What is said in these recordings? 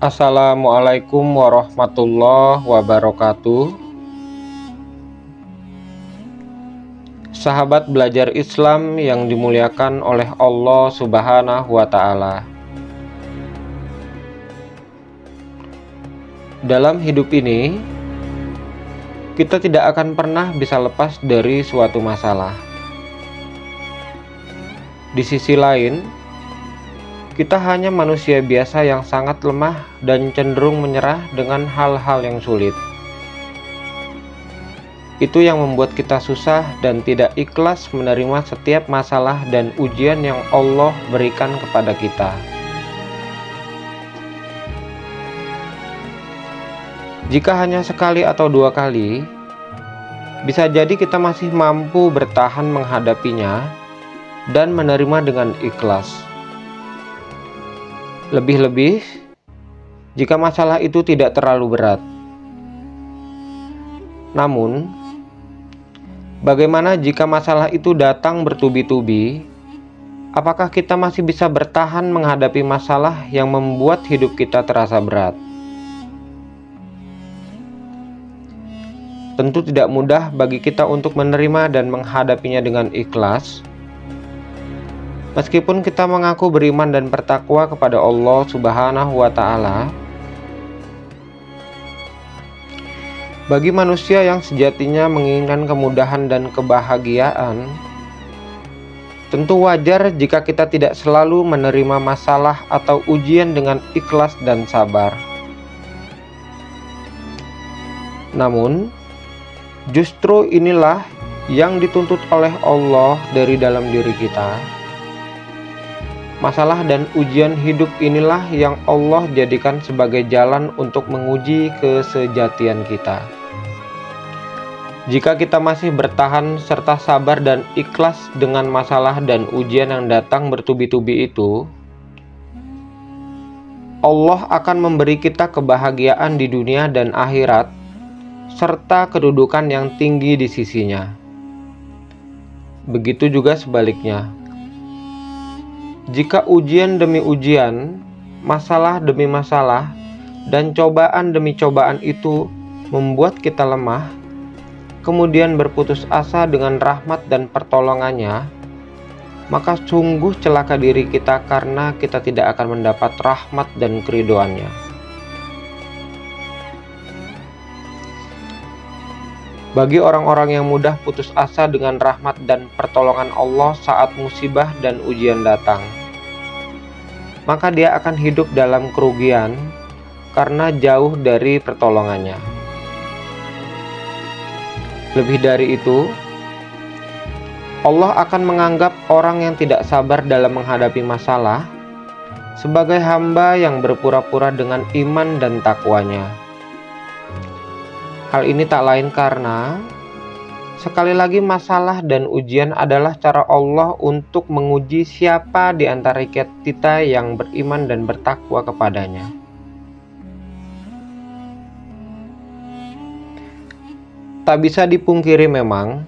Assalamualaikum warahmatullahi wabarakatuh. Sahabat belajar Islam yang dimuliakan oleh Allah Subhanahu wa Ta'ala. Dalam hidup ini, kita tidak akan pernah bisa lepas dari suatu masalah. Di sisi lain, kita hanya manusia biasa yang sangat lemah dan cenderung menyerah dengan hal-hal yang sulit. Itu yang membuat kita susah dan tidak ikhlas menerima setiap masalah dan ujian yang Allah berikan kepada kita. Jika hanya sekali atau dua kali, bisa jadi kita masih mampu bertahan menghadapinya dan menerima dengan ikhlas. Lebih-lebih jika masalah itu tidak terlalu berat. Namun, bagaimana jika masalah itu datang bertubi-tubi? Apakah kita masih bisa bertahan menghadapi masalah yang membuat hidup kita terasa berat? Tentu tidak mudah bagi kita untuk menerima dan menghadapinya dengan ikhlas. Meskipun kita mengaku beriman dan bertakwa kepada Allah Subhanahu wa Ta'ala, bagi manusia yang sejatinya menginginkan kemudahan dan kebahagiaan, tentu wajar jika kita tidak selalu menerima masalah atau ujian dengan ikhlas dan sabar. Namun, justru inilah yang dituntut oleh Allah dari dalam diri kita. Masalah dan ujian hidup inilah yang Allah jadikan sebagai jalan untuk menguji kesejatian kita. Jika kita masih bertahan serta sabar dan ikhlas dengan masalah dan ujian yang datang bertubi-tubi itu, Allah akan memberi kita kebahagiaan di dunia dan akhirat, serta kedudukan yang tinggi di sisinya. Begitu juga sebaliknya. Jika ujian demi ujian, masalah demi masalah, dan cobaan demi cobaan itu membuat kita lemah, kemudian berputus asa dengan rahmat dan pertolongannya, maka sungguh celaka diri kita karena kita tidak akan mendapat rahmat dan keridhoannya. Bagi orang-orang yang mudah putus asa dengan rahmat dan pertolongan Allah saat musibah dan ujian datang, maka dia akan hidup dalam kerugian karena jauh dari pertolongannya. Lebih dari itu, Allah akan menganggap orang yang tidak sabar dalam menghadapi masalah sebagai hamba yang berpura-pura dengan iman dan takwanya. Hal ini tak lain karena, sekali lagi masalah dan ujian adalah cara Allah untuk menguji siapa di antara kita yang beriman dan bertakwa kepadanya. Tak bisa dipungkiri memang,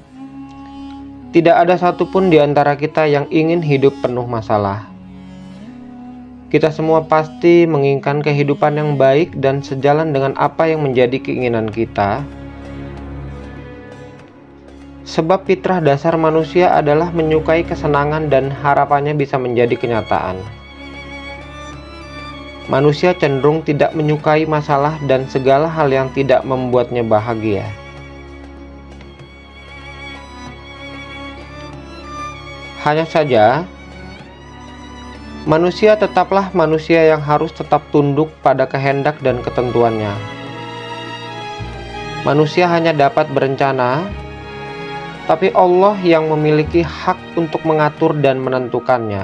tidak ada satupun di antara kita yang ingin hidup penuh masalah. Kita semua pasti menginginkan kehidupan yang baik dan sejalan dengan apa yang menjadi keinginan kita. Sebab fitrah dasar manusia adalah menyukai kesenangan dan harapannya bisa menjadi kenyataan. Manusia cenderung tidak menyukai masalah dan segala hal yang tidak membuatnya bahagia. Hanya saja, manusia tetaplah manusia yang harus tetap tunduk pada kehendak dan ketentuannya. Manusia hanya dapat berencana, tapi Allah yang memiliki hak untuk mengatur dan menentukannya.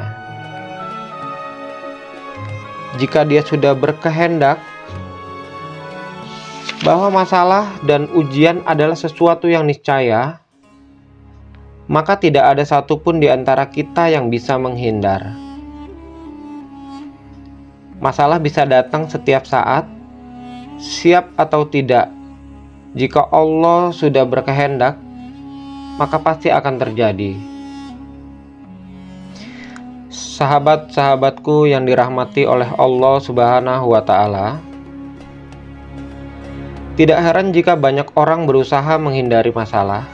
Jika Dia sudah berkehendak bahwa masalah dan ujian adalah sesuatu yang niscaya, maka tidak ada satupun di antara kita yang bisa menghindar. Masalah bisa datang setiap saat, siap atau tidak. Jika Allah sudah berkehendak, maka pasti akan terjadi. Sahabat-sahabatku yang dirahmati oleh Allah Subhanahu wa Ta'ala, tidak heran jika banyak orang berusaha menghindari masalah,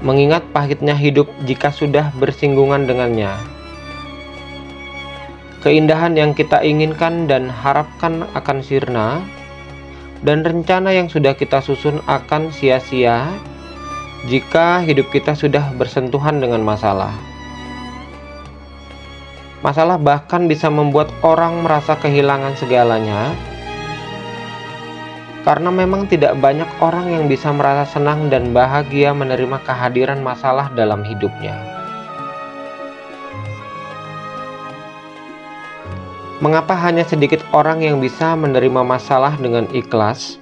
mengingat pahitnya hidup jika sudah bersinggungan dengannya. Keindahan yang kita inginkan dan harapkan akan sirna, dan rencana yang sudah kita susun akan sia-sia jika hidup kita sudah bersentuhan dengan masalah. Masalah bahkan bisa membuat orang merasa kehilangan segalanya, karena memang tidak banyak orang yang bisa merasa senang dan bahagia menerima kehadiran masalah dalam hidupnya. Mengapa hanya sedikit orang yang bisa menerima masalah dengan ikhlas?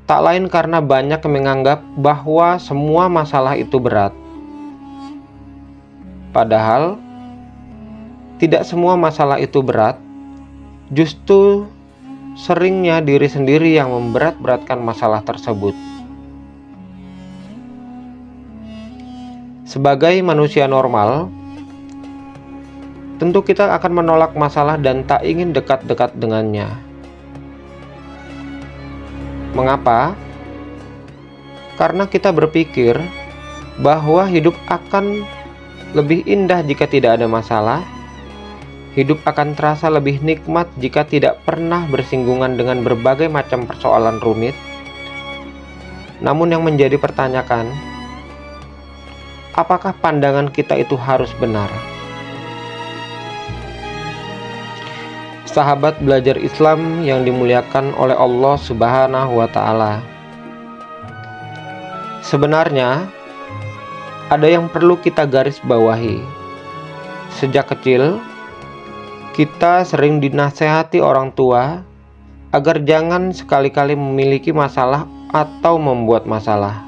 Tak lain karena banyak yang menganggap bahwa semua masalah itu berat. Padahal tidak semua masalah itu berat, justru seringnya diri sendiri yang memberat-beratkan masalah tersebut. Sebagai manusia normal, tentu kita akan menolak masalah dan tak ingin dekat-dekat dengannya. Mengapa? Karena kita berpikir bahwa hidup akan lebih indah jika tidak ada masalah. Hidup akan terasa lebih nikmat jika tidak pernah bersinggungan dengan berbagai macam persoalan rumit. Namun yang menjadi pertanyaan, apakah pandangan kita itu harus benar? Sahabat belajar Islam yang dimuliakan oleh Allah Subhanahu wa Ta'ala, sebenarnya ada yang perlu kita garis bawahi. Sejak kecil, kita sering dinasehati orang tua agar jangan sekali-kali memiliki masalah atau membuat masalah.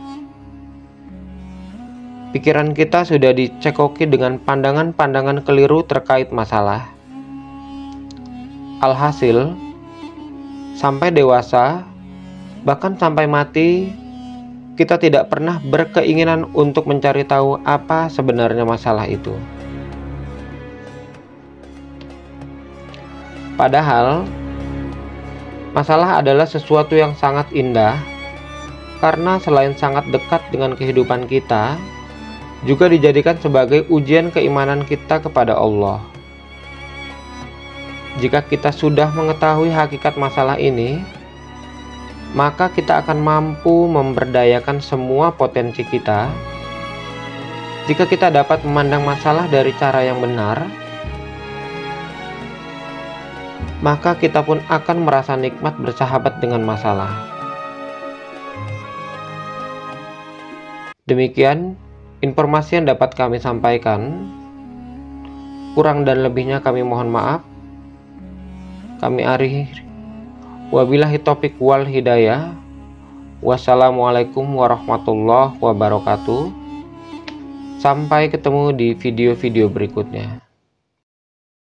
Pikiran kita sudah dicekoki dengan pandangan-pandangan keliru terkait masalah. Alhasil, sampai dewasa, bahkan sampai mati, kita tidak pernah berkeinginan untuk mencari tahu apa sebenarnya masalah itu. Padahal, masalah adalah sesuatu yang sangat indah, karena selain sangat dekat dengan kehidupan kita, juga dijadikan sebagai ujian keimanan kita kepada Allah. Jika kita sudah mengetahui hakikat masalah ini, maka kita akan mampu memberdayakan semua potensi kita. Jika kita dapat memandang masalah dari cara yang benar, maka kita pun akan merasa nikmat bersahabat dengan masalah. Demikian informasi yang dapat kami sampaikan. Kurang dan lebihnya kami mohon maaf. Kami akhiri. Wabillahi taufiq wal hidayah. Wassalamualaikum warahmatullahi wabarakatuh. Sampai ketemu di video-video berikutnya.